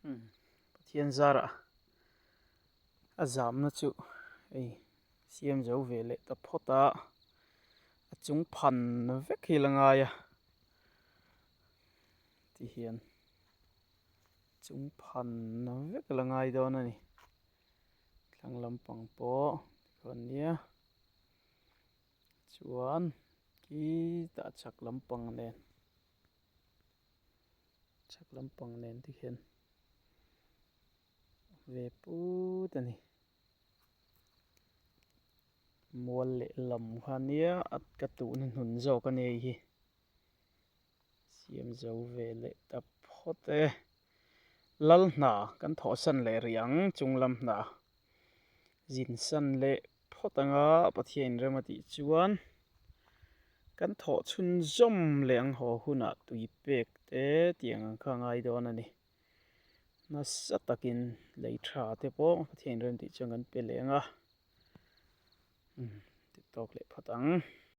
Thiên zara azam na chu ei siam zo ve le ta phota chung phan vek hi langa ya ti hian chung phan vek langai do na ni thlang lampang po kon nia chuan ki ta chak lampang nen ti hian ve pu ta ni mual le lam kha nia at ka tu na hun zo ka nei hi siam zo ve le ta phote lal hna kan tho san le riang chung lam hna zin san le photanga pathian remati chuan kan tho chhun zom leng ho huna tui pek te tiang kha ngai don ani na sa takin lei tha te po pathian rem ti chuan kan pe lenga ti tok le phatang